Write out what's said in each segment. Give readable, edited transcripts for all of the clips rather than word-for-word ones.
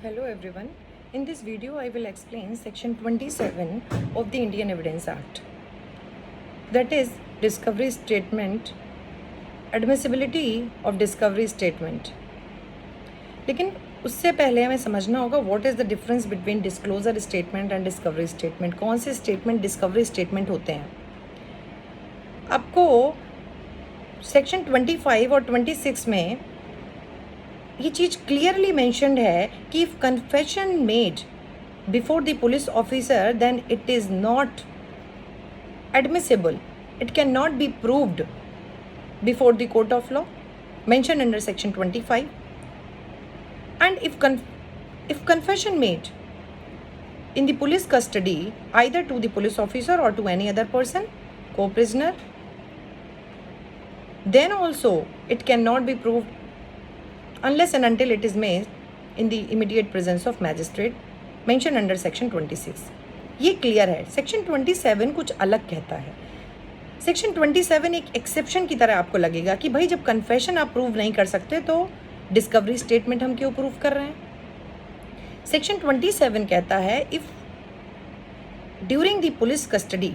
Hello everyone. In this video I will explain section 27 of the Indian Evidence Act. That is discovery statement, admissibility of discovery statement. लेकिन उससे पहले हमें समझना होगा what is the difference between disclosure statement and discovery statement. कौन से statement discovery statement होते हैं. आपको सेक्शन 25 और 26 में ये चीज़ क्लियरली मैंशनड है कि if confession made before the police officer then it is not admissible, it can not be proved before the court of law mentioned under section 25. And if confession made in the police custody either to the police officer or to any other person, co-prisoner, then also it cannot be proved unless and until it is made in the immediate presence of magistrate mentioned under section 26. ये clear है. Section 27 कुछ अलग कहता है. Section 27 एक exception की तरह आपको लगेगा कि भाई जब कन्फेशन आप प्रूव नहीं कर सकते तो डिस्कवरी स्टेटमेंट हम क्यों प्रूव कर रहे हैं. सेक्शन 27 कहता है if during the police custody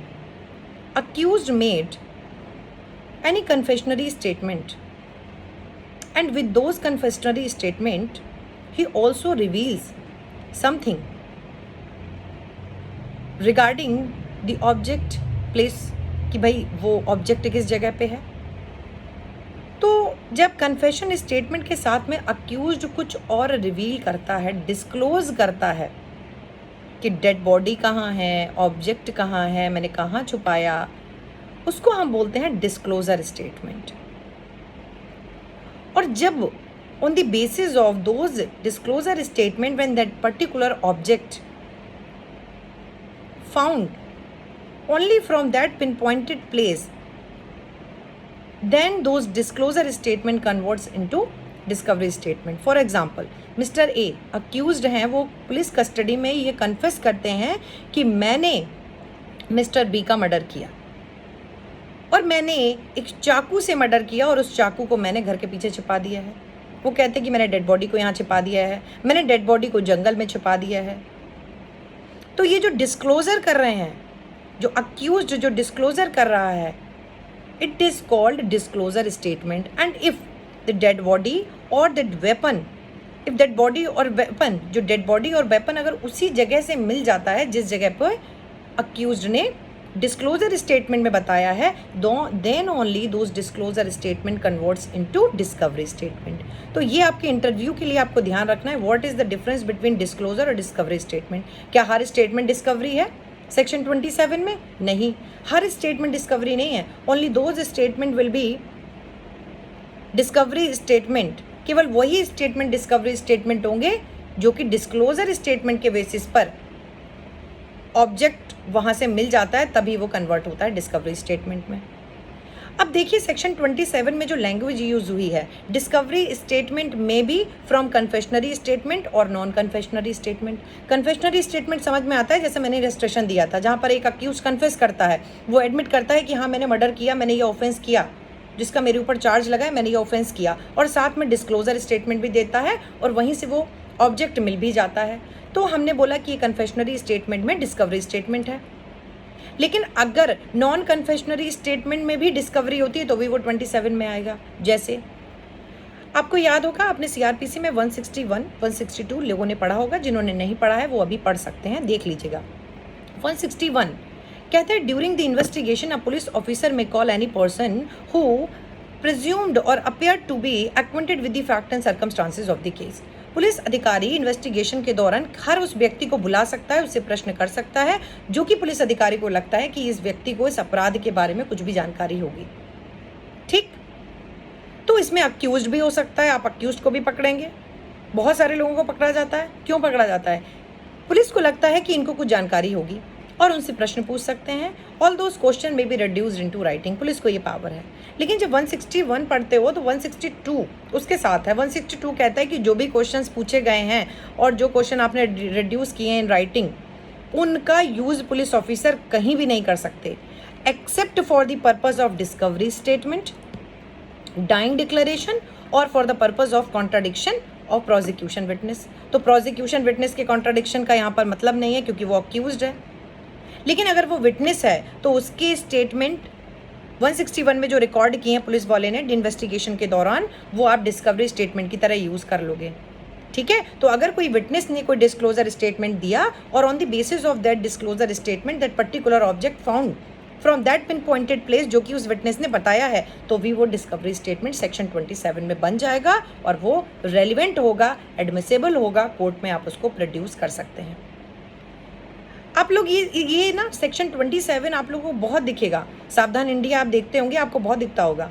accused made any confectionery statement and with those confessionary statement he also reveals something regarding the object place कि भाई वो ऑब्जेक्ट किस जगह पे है. तो जब कन्फेशन स्टेटमेंट के साथ में अक्यूज्ड कुछ और रिवील करता है, डिस्क्लोज करता है कि डेड बॉडी कहाँ है, ऑब्जेक्ट कहाँ है, मैंने कहाँ छुपाया, उसको हम बोलते हैं डिस्क्लोजर स्टेटमेंट. और जब on the basis of those disclosure statement when that particular object found only from that pinpointed place, then those disclosure statement converts into discovery statement. For example, Mr. A accused हैं, वो police custody में ये confess करते हैं कि मैंने Mr. B का murder किया और मैंने एक चाकू से मर्डर किया और उस चाकू को मैंने घर के पीछे छिपा दिया है. वो कहते हैं कि मैंने डेड बॉडी को यहाँ छिपा दिया है, मैंने डेड बॉडी को जंगल में छिपा दिया है. तो ये जो डिस्क्लोजर कर रहे हैं, जो अक्यूज्ड जो डिस्क्लोजर कर रहा है, it is called disclosure statement. And if the dead body और that weapon, if dead body और वेपन, जो डेड बॉडी और वेपन अगर उसी जगह से मिल जाता है जिस जगह पर अक्यूज्ड ने डिस्क्लोजर स्टेटमेंट में बताया है, then only those disclosure statement converts into discovery statement. तो ये आपके इंटरव्यू के लिए आपको ध्यान रखना है. What is the difference between disclosure और डिस्कवरी स्टेटमेंट. क्या हर स्टेटमेंट डिस्कवरी है सेक्शन 27 में? नहीं, हर स्टेटमेंट डिस्कवरी नहीं है. Only those statement will be discovery statement. केवल वही स्टेटमेंट डिस्कवरी स्टेटमेंट होंगे जो कि डिस्क्लोजर स्टेटमेंट के बेसिस पर ऑब्जेक्ट वहाँ से मिल जाता है, तभी वो कन्वर्ट होता है डिस्कवरी स्टेटमेंट में. अब देखिए सेक्शन 27 में जो लैंग्वेज यूज़ हुई है, डिस्कवरी स्टेटमेंट में भी फ्रॉम कन्फेशनरी स्टेटमेंट और non confectionery statement. Confectionery statement समझ में आता है, जैसे मैंने रजिस्ट्रेशन दिया था, जहाँ पर एक अक्यूज कन्फेस करता है, वो एडमिट करता है कि हाँ मैंने मर्डर किया, मैंने ये ऑफेंस किया, जिसका मेरे ऊपर चार्ज लगा है, मैंने ये ऑफेंस किया, और साथ में डिस्क्लोजर स्टेटमेंट भी देता है और वहीं से वो ऑब्जेक्ट मिल भी जाता है. तो हमने बोला कि ये कन्फेशनरी स्टेटमेंट में डिस्कवरी स्टेटमेंट है. लेकिन अगर नॉन कन्फेशनरी स्टेटमेंट में भी डिस्कवरी होती है तो भी वो 27 में आएगा. जैसे आपको याद होगा, आपने सीआरपीसी में 161, 162 लोगों ने पढ़ा होगा. जिन्होंने नहीं पढ़ा है वो अभी पढ़ सकते हैं, देख लीजिएगा. 161 कहते हैं during the investigation a police officer may call any person who presumed और appear to be acquainted with the fact and circumstances of the case. Police अधिकारी इन्वेस्टिगेशन के दौरान हर उस व्यक्ति को बुला सकता है, उससे प्रश्न कर सकता है जो कि पुलिस अधिकारी को लगता है कि इस व्यक्ति को इस अपराध के बारे में कुछ भी जानकारी होगी. ठीक, तो इसमें अक्यूज्ड भी हो सकता है. आप अक्यूज्ड को भी पकड़ेंगे. बहुत सारे लोगों को पकड़ा जाता है. क्यों पकड़ा जाता है? पुलिस को लगता है कि इनको कुछ जानकारी होगी और उनसे प्रश्न पूछ सकते हैं. ऑल दोज क्वेश्चन में be reduced into writing. Police को ये पावर है. लेकिन जब 161 पढ़ते हो तो 162 उसके साथ है. 162 कहता है कि जो भी क्वेश्चंस पूछे गए हैं और जो क्वेश्चन आपने रिड्यूस किए हैं इन राइटिंग, उनका यूज पुलिस ऑफिसर कहीं भी नहीं कर सकते except for the purpose of discovery statement, dying declaration और for the purpose of contradiction of prosecution witness. तो प्रोसिक्यूशन विटनेस के कॉन्ट्राडिक्शन का यहाँ पर मतलब नहीं है क्योंकि वो अक्यूज्ड है। लेकिन अगर वो विटनेस है तो उसके स्टेटमेंट 161 में जो रिकॉर्ड किए हैं पुलिस वाले ने इन्वेस्टिगेशन के दौरान, वो आप डिस्कवरी स्टेटमेंट की तरह यूज़ कर लोगे। ठीक है, तो अगर कोई विटनेस ने कोई डिस्क्लोजर स्टेटमेंट दिया और on the basis of that disclosure statement that particular object found from that pin pointed place, जो कि उस विटनेस ने बताया है, तो भी वो डिस्कवरी स्टेटमेंट सेक्शन 27 में बन जाएगा और वो रेलिवेंट होगा, एडमिसेबल होगा, कोर्ट में आप उसको प्रोड्यूस कर सकते हैं। आप लोग ये ना सेक्शन 27 आप लोगों को बहुत दिखेगा। सावधान इंडिया आप देखते होंगे, आपको बहुत दिखता होगा,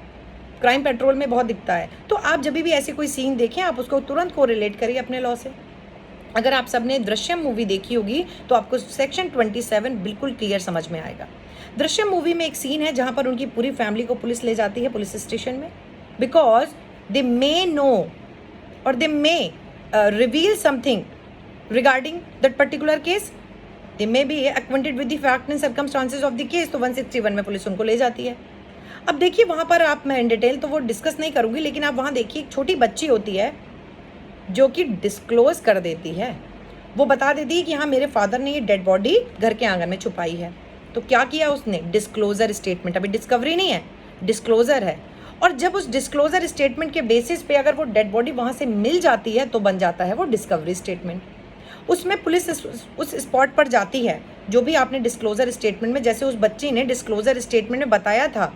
क्राइम पेट्रोल में बहुत दिखता है। तो आप जब भी ऐसी कोई सीन देखें आप उसको तुरंत को रिलेट करिए अपने लॉ से। अगर आप सबने दृश्यम मूवी देखी होगी तो आपको सेक्शन 27 बिल्कुल क्लियर समझ में आएगा। दृश्यम मूवी में एक सीन है जहाँ पर उनकी पूरी फैमिली को पुलिस ले जाती है पुलिस स्टेशन में, बिकॉज दे मे नो और they may reveal something regarding that particular case, they may be acquainted with the fact and circumstances of the case. तो 161 में पुलिस उनको ले जाती है। अब देखिए वहाँ पर आप, मैं इन डिटेल तो वो डिस्कस नहीं करूँगी, लेकिन आप वहाँ देखिए एक छोटी बच्ची होती है जो कि डिस्क्लोज कर देती है। वो बता देती है कि हाँ मेरे फादर ने ये डेड बॉडी घर के आंगन में छुपाई है। तो क्या किया उसने, डिस्क्लोजर स्टेटमेंट, अभी डिस्कवरी नहीं है, डिस्क्लोजर है। और जब उस डिस्क्लोजर स्टेटमेंट के बेसिस पे अगर वो डेड बॉडी वहाँ से मिल जाती है तो बन जाता है वो डिस्कवरी स्टेटमेंट। उसमें पुलिस उस स्पॉट पर जाती है, जो भी आपने डिस्क्लोजर स्टेटमेंट में, जैसे उस बच्ची ने डिस्क्लोजर स्टेटमेंट में बताया था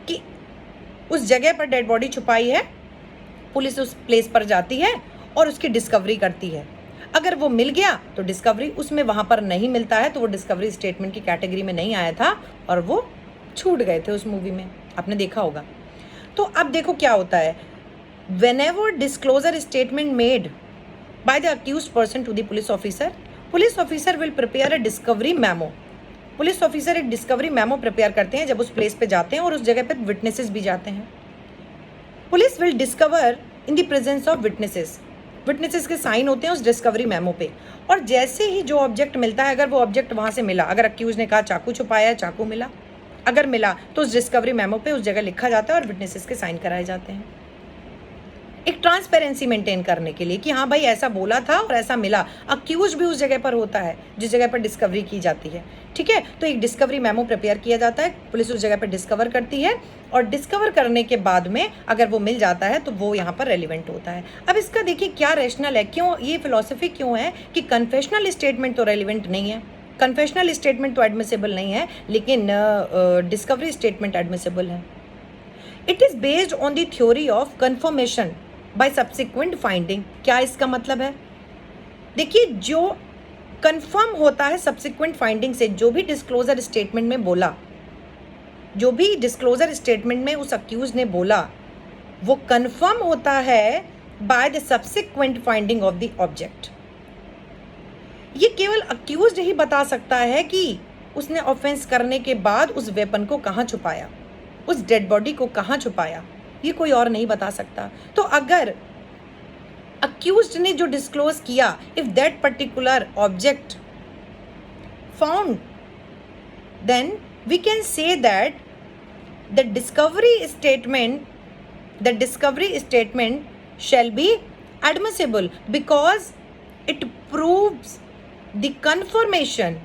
कि उस जगह पर डेड बॉडी छुपाई है, पुलिस उस प्लेस पर जाती है और उसकी डिस्कवरी करती है। अगर वो मिल गया तो डिस्कवरी, उसमें वहाँ पर नहीं मिलता है तो वो डिस्कवरी स्टेटमेंट की कैटेगरी में नहीं आया था और वो छूट गए थे उस मूवी में, आपने देखा होगा। तो अब देखो क्या होता है, whenever disclosure statement made by the accused person to the police officer will prepare a discovery memo। Police officer एक डिस्कवरी मेमो प्रिपेयर करते हैं जब उस प्लेस पे जाते हैं और उस जगह पे विटनेसेस भी जाते हैं। Police will discover in the presence of witnesses के साइन होते हैं उस डिस्कवरी मेमो पे। और जैसे ही जो ऑब्जेक्ट मिलता है, अगर वो ऑब्जेक्ट वहाँ से मिला, अगर अक्यूज ने कहा चाकू छुपाया है, चाकू मिला, अगर मिला तो उस डिस्कवरी मेमो पे उस जगह लिखा जाता है और विटनेसेस के साइन कराए जाते हैं, एक ट्रांसपेरेंसी मेंटेन करने के लिए कि हाँ भाई ऐसा बोला था और ऐसा मिला। अक्यूज भी उस जगह पर होता है जिस जगह पर डिस्कवरी की जाती है। ठीक है, तो एक डिस्कवरी मेमो प्रिपेयर किया जाता है, पुलिस उस जगह पर डिस्कवर करती है और डिस्कवर करने के बाद में अगर वो मिल जाता है तो वो यहाँ पर रेलिवेंट होता है। अब इसका देखिए क्या रैशनल है, क्यों ये फिलॉसफी क्यों है कि कन्फेशनल स्टेटमेंट तो रेलिवेंट नहीं है, कन्फेशनल स्टेटमेंट तो एडमिसेबल नहीं है, लेकिन डिस्कवरी स्टेटमेंट एडमिसेबल है। It is based on the theory of conformation bye subsequent finding. क्या इसका मतलब है, देखिए जो कंफर्म होता है सब्सिक्वेंट फाइंडिंग से, जो भी डिस्क्लोजर स्टेटमेंट में बोला, जो भी डिस्क्लोजर स्टेटमेंट में उस अक्यूज ने बोला, वो कंफर्म होता है by the subsequent finding of the object. ये केवल अक्यूज ही बता सकता है कि उसने ऑफेंस करने के बाद उस वेपन को कहाँ छुपाया, उस डेड बॉडी को कहाँ छुपाया, ये कोई और नहीं बता सकता। तो अगर अक्यूज्ड ने जो डिस्क्लोज किया, if that particular object found, then we can say that the discovery statement shall be admissible because it proves the confirmation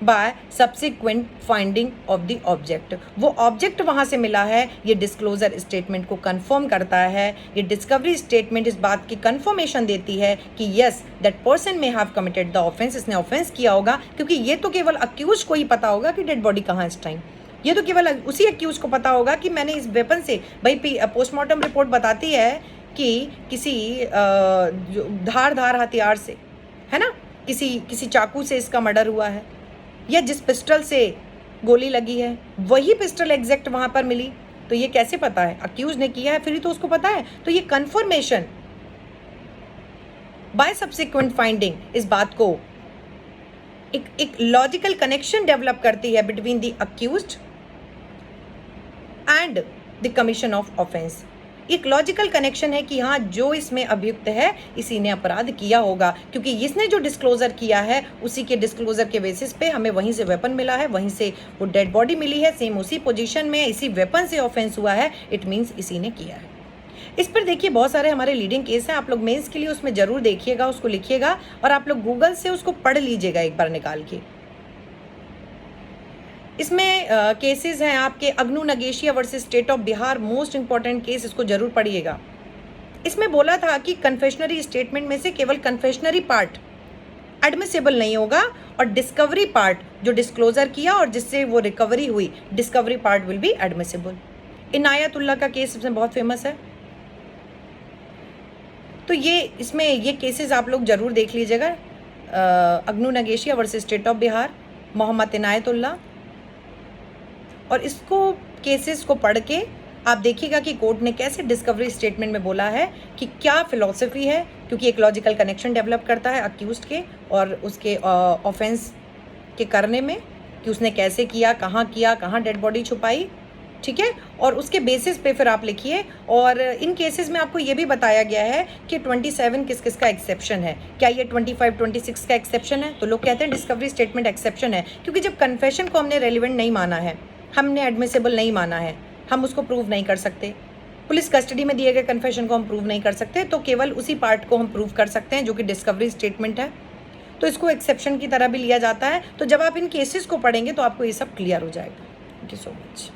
by subsequent finding of the object। वो ऑब्जेक्ट वहाँ से मिला है, ये डिस्क्लोजर स्टेटमेंट को confirm करता है, ये डिस्कवरी स्टेटमेंट इस बात की कंफर्मेशन देती है कि yes that person may have committed the offence, इसने ऑफेंस किया होगा, क्योंकि ये तो केवल अक्यूज को ही पता होगा कि डेड बॉडी कहाँ है इस टाइम। ये तो केवल उसी अक्यूज को पता होगा कि मैंने इस वेपन से, भाई पोस्टमार्टम रिपोर्ट बताती है कि किसी धार हथियार से, है ना, किसी चाकू से इसका मर्डर हुआ है, या जिस पिस्टल से गोली लगी है वही पिस्टल एग्जैक्ट वहाँ पर मिली। तो ये कैसे पता है, अक्यूज ने किया है फिर ही तो उसको पता है। तो ये कंफर्मेशन बाय सब्सिक्वेंट फाइंडिंग इस बात को एक लॉजिकल कनेक्शन डेवलप करती है between the accused and the commission of offence. एक लॉजिकल कनेक्शन है कि हाँ जो इसमें अभियुक्त है इसी ने अपराध किया होगा, क्योंकि इसने जो डिस्क्लोजर किया है उसी के डिस्क्लोजर के बेसिस पे हमें वहीं से वेपन मिला है, वहीं से वो डेड बॉडी मिली है, सेम उसी पोजीशन में इसी वेपन से ऑफेंस हुआ है, इट मीन्स इसी ने किया है। इस पर देखिए बहुत सारे हमारे लीडिंग केस हैं, आप लोग मेंस के लिए उसमें ज़रूर देखिएगा, उसको लिखिएगा और आप लोग गूगल से उसको पढ़ लीजिएगा एक बार निकाल के। इसमें केसेस हैं आपके Agnu Nageshia versus state of Bihar, most important case, इसको जरूर पढ़िएगा। इसमें बोला था कि कन्फेशनरी स्टेटमेंट में से केवल कन्फेशनरी पार्ट एडमिसिबल नहीं होगा और डिस्कवरी पार्ट जो डिस्क्लोजर किया और जिससे वो रिकवरी हुई, discovery part will be admissible. Inayatullah का केस इसमें बहुत फेमस है। तो ये इसमें ये केसेस आप लोग जरूर देख लीजिएगा, Agnu Nageshia versus state of Bihar, Mohammad Inayatullah, और इसको केसेस को पढ़ के आप देखिएगा कि कोर्ट ने कैसे डिस्कवरी स्टेटमेंट में बोला है कि क्या फिलॉसफी है, क्योंकि एक लॉजिकल कनेक्शन डेवलप करता है अक्यूज्ड के और उसके ऑफेंस के करने में, कि उसने कैसे किया, कहाँ डेड बॉडी छुपाई, ठीक है। और उसके बेसिस पे फिर आप लिखिए। और इन केसेस में आपको ये भी बताया गया है कि 27 किस किस का एक्सेप्शन है। क्या ये 25, 26 का एक्सेप्शन है? तो लोग कहते हैं डिस्कवरी स्टेटमेंट एक्सेप्शन है, क्योंकि जब कन्फेशन को हमने रेलिवेंट नहीं माना है, हमने एडमिसिबल नहीं माना है, हम उसको प्रूव नहीं कर सकते, पुलिस कस्टडी में दिए गए कन्फेशन को हम प्रूव नहीं कर सकते, तो केवल उसी पार्ट को हम प्रूव कर सकते हैं जो कि डिस्कवरी स्टेटमेंट है। तो इसको एक्सेप्शन की तरह भी लिया जाता है। तो जब आप इन केसेस को पढ़ेंगे तो आपको ये सब क्लियर हो जाएगा। Thank you so much.